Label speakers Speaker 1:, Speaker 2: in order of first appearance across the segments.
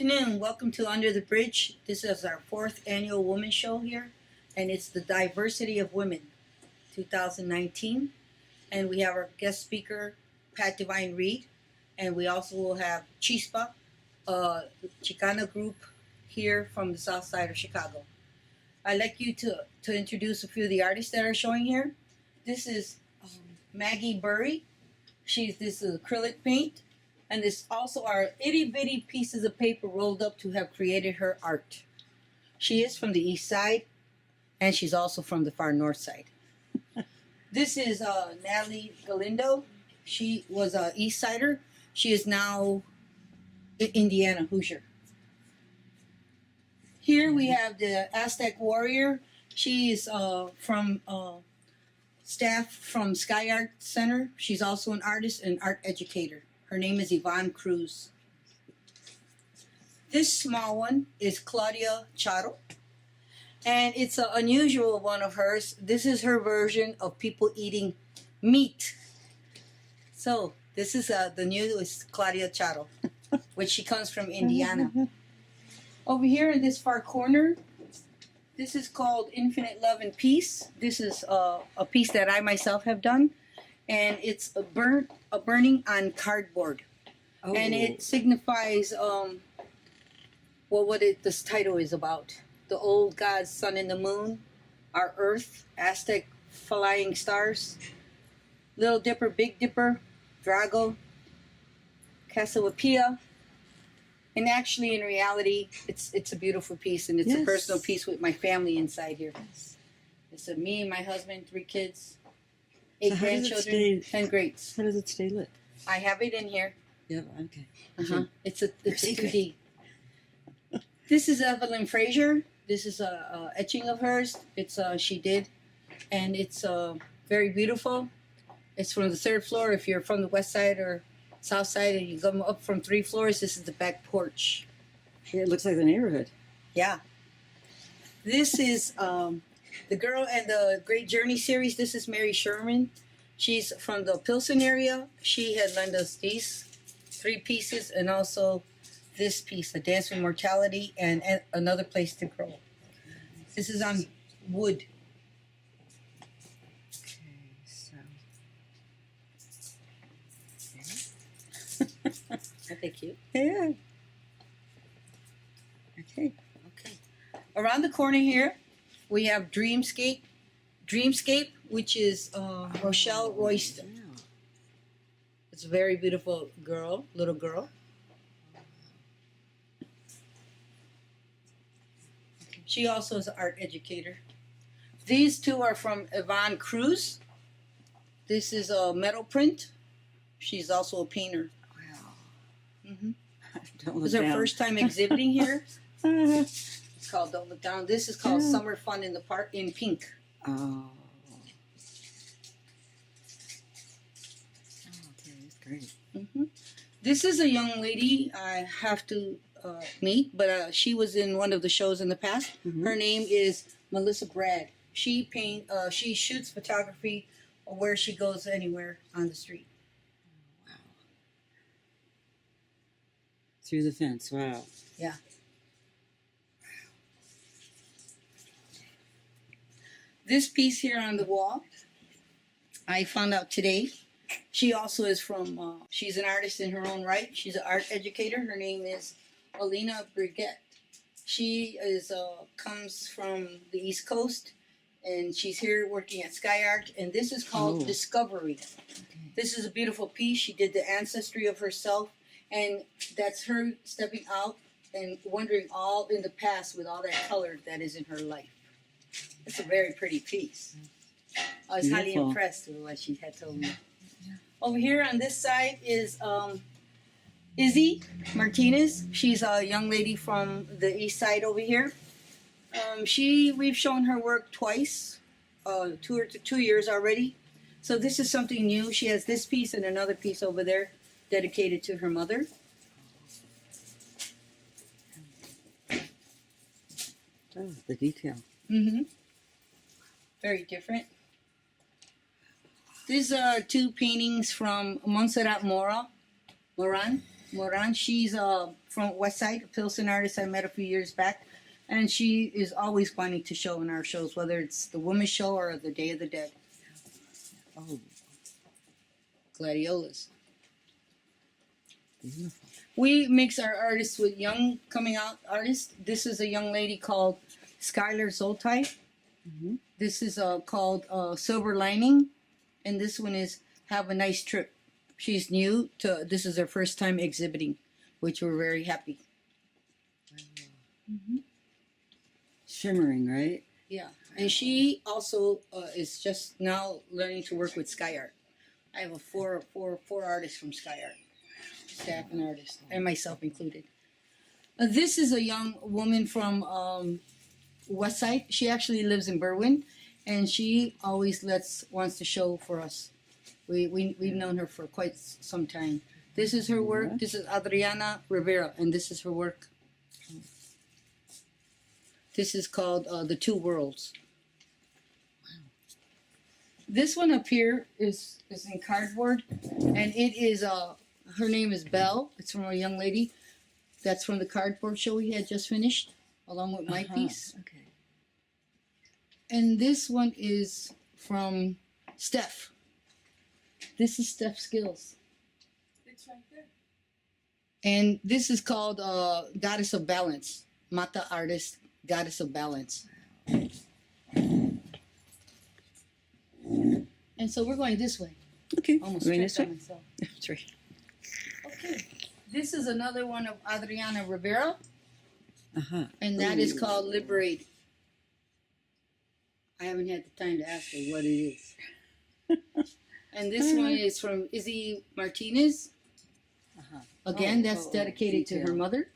Speaker 1: afternoon. Welcome to Under the Bridge. This is our 4th annual Women's Show here, and it's the Diversity of Women 2019. And we have our guest speaker, Pat Divine Reed, and we also will have Chispa, a Chicana group here from the south side of Chicago. I'd like you to introduce a few of the artists that are showing here. This is Maggie Burry. This is acrylic paint. And this also are itty-bitty pieces of paper rolled up to have created her art. She is from the east side, and she's also from the far north side. This is Natalie Galindo. She was an east sider. She is now in Indiana, Hoosier. Here we have the Aztec Warrior. She is from staff from Sky Art Center. She's also an artist and art educator. Her name is Yvonne Cruz. This small one is Claudia Charo, and it's an unusual one of hers. This is her version of people eating meat. So this is the newest Claudia Charo, which she comes from Indiana. Over here in this far corner, this is called Infinite Love and Peace. This is a piece that I myself have done, and it's a burning on cardboard. Oh. And it signifies this title is about. The old gods, sun and the moon, our earth, Aztec flying stars, Little Dipper, Big Dipper, Drago, Cassiopeia. And actually, in reality, it's a beautiful piece, and it's a personal piece with my family inside here. It's me and my husband, 3 kids, 8 grandchildren, 10 greats.
Speaker 2: How does it stay lit?
Speaker 1: I have it in here.
Speaker 2: Yeah, okay.
Speaker 1: It's a 2D. This is Evelyn Frazier. This is a etching of hers. It's she did, and it's very beautiful. It's from the 3rd floor. If you're from the west side or south side, and you come up from 3 floors, this is the back porch.
Speaker 2: Yeah, it looks like the neighborhood.
Speaker 1: Yeah. This is the Girl and the Great Journey series. This is Mary Sherman. She's from the Pilsen area. She had lent us these 3 pieces, and also this piece, A Dance with Mortality, and Another Place to Grow. This is on wood. Aren't they cute?
Speaker 2: Yeah.
Speaker 1: Okay. Around the corner here, we have Dreamscape, which is Rochelle Royston.
Speaker 2: Yeah.
Speaker 1: It's a very beautiful girl, little girl. She also is an art educator. These 2 are from Yvonne Cruz. This is a metal print. She's also a painter.
Speaker 2: Wow.
Speaker 1: This is her first time exhibiting here. It's called Don't Look Down. This is called Summer Fun in the Park in pink.
Speaker 2: Oh. Okay, that's great.
Speaker 1: This is a young lady I have to meet, but she was in one of the shows in the past. Her name is Melissa Brad. She shoots photography where she goes anywhere on the street.
Speaker 2: Wow. Through the fence, wow.
Speaker 1: Yeah. This piece here on the wall, I found out today. She also is from, she's an artist in her own right. She's an art educator. Her name is Alina Brigette. She comes from the East Coast, and she's here working at Sky Art, and this is called Discovery. Okay. This is a beautiful piece. She did the ancestry of herself, and that's her stepping out and wondering all in the past with all that color that is in her life. It's a very pretty piece. I was highly impressed with what she had told me. Over here on this side is Izzy Martinez. She's a young lady from the east side over here. We've shown her work twice, 2 years already. So this is something new. She has this piece and another piece over there dedicated to her mother.
Speaker 2: Oh, the detail.
Speaker 1: Very different. These are 2 paintings from Montserrat Moran. Moran. She's from West Side, a Pilsen artist I met a few years back. And she is always wanting to show in our shows, whether it's the Women's Show or the Day of the Dead.
Speaker 2: Oh,
Speaker 1: Gladiolas.
Speaker 2: beautiful.
Speaker 1: We mix our artists with young coming out artists. This is a young lady called Skylar Zoltai.
Speaker 2: Mm-hmm.
Speaker 1: This is called Silver Lining. And this one is Have a Nice Trip. She's new to, this is her first time exhibiting, which we're very happy. Mm-hmm.
Speaker 2: Shimmering, right?
Speaker 1: Yeah, and she also is just now learning to work with Sky Art. I have four artists from Sky Art, staff and artists, and myself included. This is a young woman from West Side. She actually lives in Berwyn, and she always wants to show for us. We've known her for quite some time. This is her work. This is Adriana Rivera, and this is her work. This is called The Two Worlds. This one up here is in cardboard, and it is her name is Belle. It's from a young lady. That's from the cardboard show we had just finished, along with my piece.
Speaker 2: Okay.
Speaker 1: And this one is from Steph. This is Steph Skills.
Speaker 3: It's right there.
Speaker 1: And this is called Goddess of Balance. Mata artist, Goddess of Balance. And so we're going this way.
Speaker 2: Okay.
Speaker 1: Almost
Speaker 2: Going
Speaker 1: tripped
Speaker 2: this way?
Speaker 1: on myself.
Speaker 2: That's right.
Speaker 1: Okay. This is another one of Adriana Rivera,
Speaker 2: Uh-huh.
Speaker 1: and that is called Liberate. I haven't had the time to ask her what it is. And this one is from Izzy Martinez.
Speaker 2: Uh-huh.
Speaker 1: Again, that's dedicated to her
Speaker 2: detail.
Speaker 1: mother.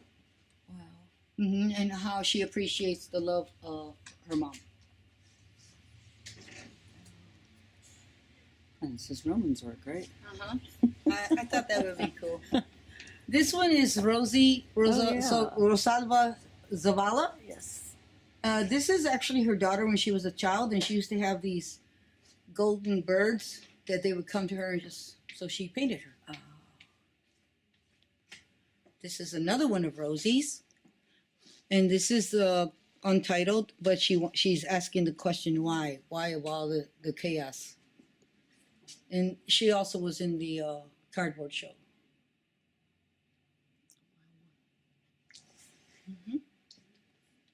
Speaker 2: Wow.
Speaker 1: And how she appreciates the love of her mom.
Speaker 2: And this is Roman's work, right?
Speaker 1: Uh-huh. I thought that would be cool. This one is Rosalba Zavala.
Speaker 2: Yes.
Speaker 1: This is actually her daughter when she was a child, and she used to have these golden birds that they would come to her and just, so she painted her.
Speaker 2: Oh.
Speaker 1: This is another one of Rosie's, and this is untitled, but she's asking the question why of all the chaos. And she also was in the cardboard show. Mm-hmm.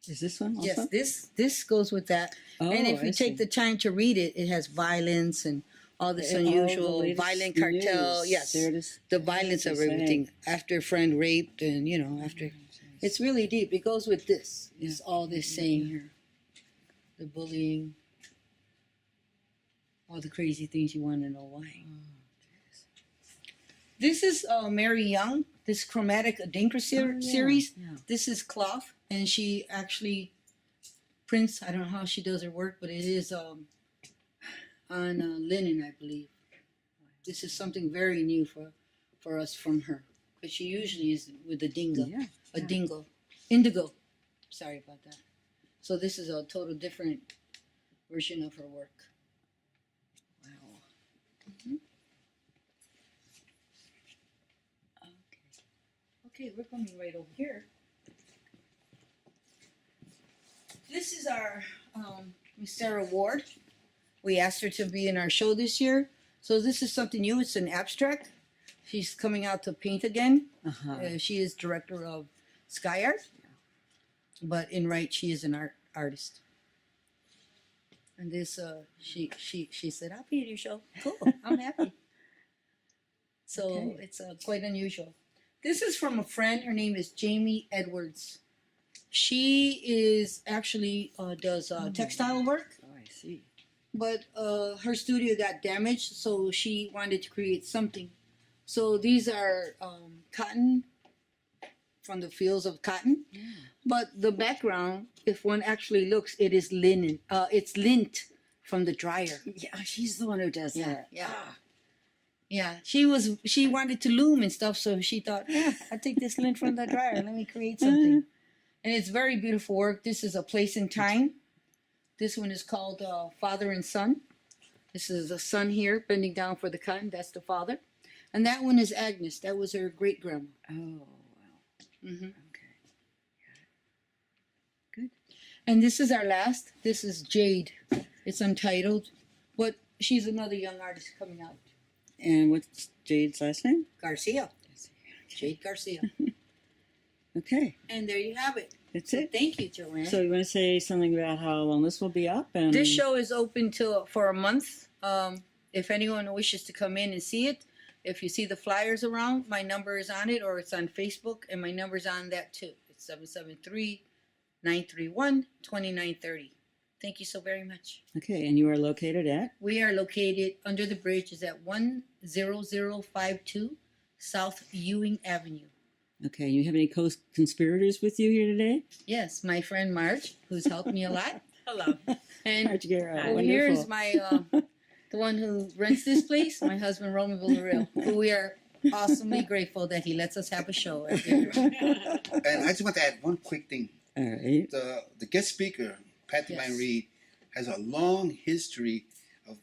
Speaker 2: Is this one also?
Speaker 1: Yes, this goes with that.
Speaker 2: Oh,
Speaker 1: and if you
Speaker 2: I
Speaker 1: take
Speaker 2: see.
Speaker 1: the time to read it, it has violence and all this
Speaker 2: All the
Speaker 1: unusual
Speaker 2: latest
Speaker 1: violent cartel.
Speaker 2: news.
Speaker 1: Yes,
Speaker 2: There it is.
Speaker 1: the violence of
Speaker 2: That's what I'm
Speaker 1: everything. After a friend raped, and after it's really deep. It goes with this. It's all this saying here, the bullying, all the crazy things you want to know why. This is Mary Young. This chromatic Adinkra series.
Speaker 2: Yeah.
Speaker 1: This is cloth, and she actually prints. I don't know how she does her work, but it is on linen, I believe. This is something very new for us from her, because she usually is with a dingo,
Speaker 2: Yeah.
Speaker 1: indigo. Sorry about that. So this is a total different version of her work.
Speaker 2: Wow.
Speaker 1: Mm-hmm. Okay, we're coming right over here. This is our Miss Sarah Ward. We asked her to be in our show this year. So this is something new. It's an abstract. She's coming out to paint again.
Speaker 2: Uh-huh.
Speaker 1: She is director of Sky Art. But in right, she is an artist. And this, she said, I'll be in your show. Cool, I'm happy. So
Speaker 2: Okay.
Speaker 1: it's quite unusual. This is from a friend. Her name is Jamie Edwards. She is actually does textile work,
Speaker 2: Oh, I see.
Speaker 1: but her studio got damaged, so she wanted to create something. So these are cotton from the fields of cotton,
Speaker 2: Yeah.
Speaker 1: but the background, if one actually looks, it is linen. It's lint from the dryer.
Speaker 2: Yeah, she's the one who does that.
Speaker 1: Yeah.
Speaker 2: Ah.
Speaker 1: Yeah, she wanted to loom and stuff, so she thought, yeah, I'll take this lint from the dryer. Let me create something. And it's very beautiful work. This is A Place in Time. This one is called Father and Son. This is the son here bending down for the cotton. That's the father. And that one is Agnes. That was her great grandma.
Speaker 2: Oh, wow.
Speaker 1: Mm-hmm.
Speaker 2: Okay. Good.
Speaker 1: And this is our last. This is Jade. It's untitled, but she's another young artist coming out.
Speaker 2: And what's Jade's last name?
Speaker 1: Garcia. Jade Garcia.
Speaker 2: Okay.
Speaker 1: And there you have it.
Speaker 2: That's
Speaker 1: So
Speaker 2: it.
Speaker 1: thank you, Joanne.
Speaker 2: So you want to say something about how long this will be up? And
Speaker 1: This show is open for a month. If anyone wishes to come in and see it, if you see the flyers around, my number is on it, or it's on Facebook, and my number's on that too. It's 773-931-2930. Thank you so very much.
Speaker 2: Okay, and you are located at?
Speaker 1: We are located under the bridge is at 10052 South Ewing Avenue.
Speaker 2: Okay, you have any co-conspirators with you here today?
Speaker 1: Yes, my friend Marge, who's helped me a lot. Hello. And
Speaker 2: Marge Guerra,
Speaker 1: over here is
Speaker 2: wonderful.
Speaker 1: my the one who rents this place, my husband Roman Villarreal, who we are awesomely grateful that he lets us have a show.
Speaker 4: And I just want to add one quick thing.
Speaker 2: All right.
Speaker 4: The guest speaker, Patty
Speaker 1: Yes.
Speaker 4: Van Reed, has a long history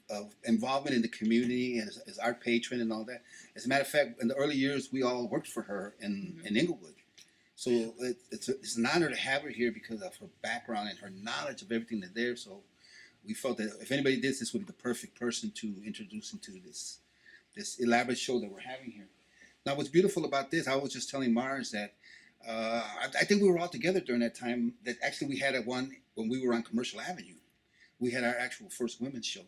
Speaker 4: of involvement in the community and as art patron and all that. As a matter of fact, in the early years, we all worked for her in Inglewood. So it's an honor to have her here because of her background and her knowledge of everything that's there. So we felt that if anybody did this would be the perfect person to introduce into this elaborate show that we're having here. Now, what's beautiful about this, I was just telling Mars that I think we were all together during that time. That actually we had one when we were on Commercial Avenue. We had our actual first women's show.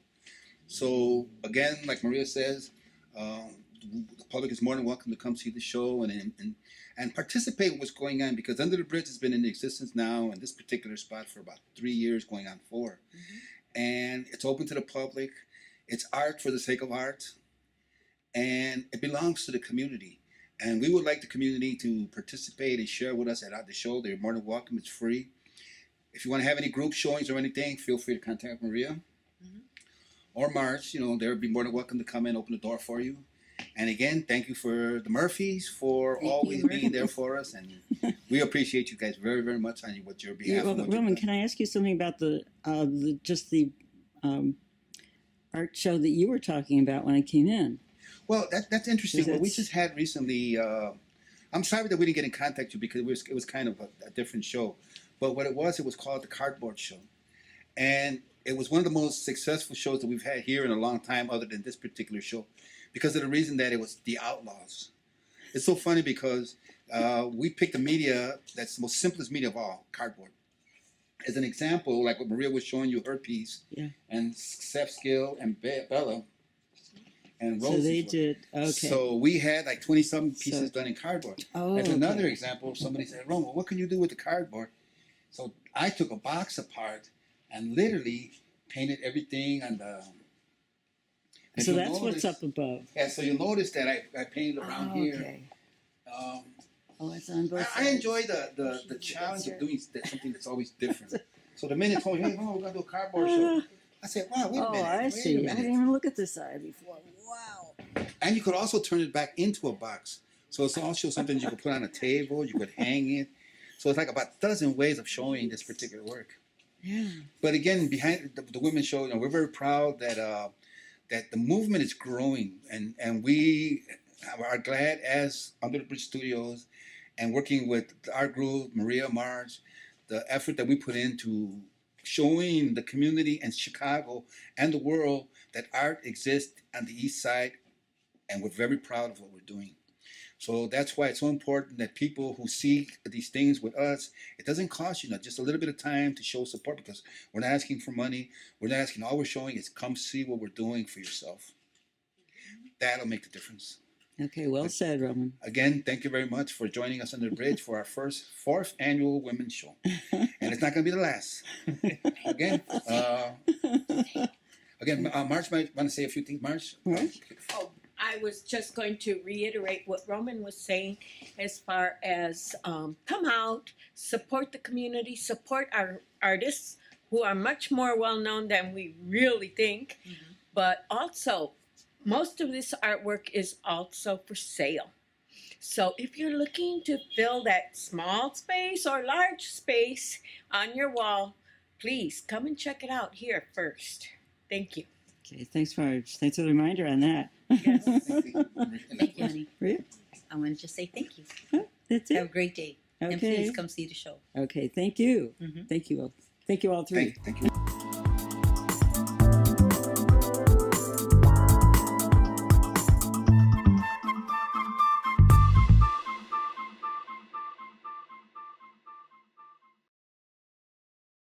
Speaker 4: So again, like Maria says, the public is more than welcome to come see the show and participate in what's going on, because Under the Bridge has been in existence now in this particular spot for about 3 years, going on 4.
Speaker 1: Mm-hmm.
Speaker 4: And it's open to the public. It's art for the sake of art, and it belongs to the community. And we would like the community to participate and share with us at the show. They're more than welcome. It's free. If you want to have any group showings or anything, feel free to contact Maria or Marge. You know, they'll be more than welcome to come and open the door for you. And again, thank you for the Murphys for
Speaker 1: Thank
Speaker 4: always
Speaker 1: you.
Speaker 4: being there for us. And we appreciate you guys very, very much on what your behalf.
Speaker 2: Yeah,
Speaker 4: and what you've
Speaker 2: Roman,
Speaker 4: done.
Speaker 2: can I ask you something about the art show that you were talking about when I came in?
Speaker 4: Well, that's interesting. What we
Speaker 2: That's-
Speaker 4: just had recently, I'm sorry that we didn't get in contact with you because it was kind of a different show. But what it was called the Cardboard Show. And it was one of the most successful shows that we've had here in a long time other than this particular show, because of the reason that it was the Outlaws. It's so funny because we picked a media that's the most simplest media of all, cardboard. As an example, like what Maria was showing you, her piece,
Speaker 2: Yeah.
Speaker 4: and Seth Skill and Bella and Rose.
Speaker 2: So they did. Okay.
Speaker 4: So we had like 20-something pieces done in cardboard.
Speaker 2: Oh,
Speaker 4: As another
Speaker 2: okay.
Speaker 4: example, somebody said, Roman, what can you do with the cardboard? So I took a box apart and literally painted everything on the... and
Speaker 2: So
Speaker 4: you'll
Speaker 2: that's what's
Speaker 4: notice-
Speaker 2: up above.
Speaker 4: Yeah, so you'll notice that I painted around here.
Speaker 2: Okay.
Speaker 4: Um,
Speaker 2: Oh, it's on both
Speaker 4: I
Speaker 2: sides.
Speaker 4: enjoy the challenge of doing something that's always different. So the minute told me, hey, Roman, we're going to do a cardboard show. I said, wow, wait a
Speaker 2: Oh,
Speaker 4: minute.
Speaker 2: I
Speaker 4: wait
Speaker 2: see.
Speaker 4: A
Speaker 2: I
Speaker 4: minute.
Speaker 2: didn't even look at this side before. Wow.
Speaker 4: And you could also turn it back into a box. So it's also something you could put on a table, you could hang it. So it's like about a dozen ways of showing this particular work.
Speaker 2: Yeah.
Speaker 4: But again, behind the women's show, you know, we're very proud that that the movement is growing, and we are glad as Under the Bridge Studios and working with our group, Maria, Marge, the effort that we put into showing the community and Chicago and the world that art exists on the East Side, and we're very proud of what we're doing. So that's why it's so important that people who see these things with us, it doesn't cost you just a little bit of time to show support, because we're not asking for money. We're not asking, all we're showing is come see what we're doing for yourself. That'll make the difference.
Speaker 2: Okay, well said, Roman.
Speaker 4: Again, thank you very much for joining us under the bridge for our fourth annual women's show. And it's not going to be the last. Again, Marge might want to say a few things. Marge?
Speaker 2: Right.
Speaker 3: Oh, I was just going to reiterate what Roman was saying as far as come out, support the community, support our artists who are much more well known than we really think.
Speaker 1: Mm-hmm.
Speaker 3: But also, most of this artwork is also for sale. So if you're looking to fill that small space or large space on your wall, please come and check it out here first. Thank you.
Speaker 2: Okay, thanks, Marge. Thanks for the reminder on that.
Speaker 3: Yes.
Speaker 1: Thank you, honey.
Speaker 2: Rhea?
Speaker 1: I want to just say thank you.
Speaker 2: That's
Speaker 1: Have a
Speaker 2: it.
Speaker 1: great day. And please
Speaker 2: Okay.
Speaker 1: come see the show.
Speaker 2: Okay. Thank you.
Speaker 1: Mhm.
Speaker 2: Thank you all. Thank you all three.
Speaker 4: Thank you.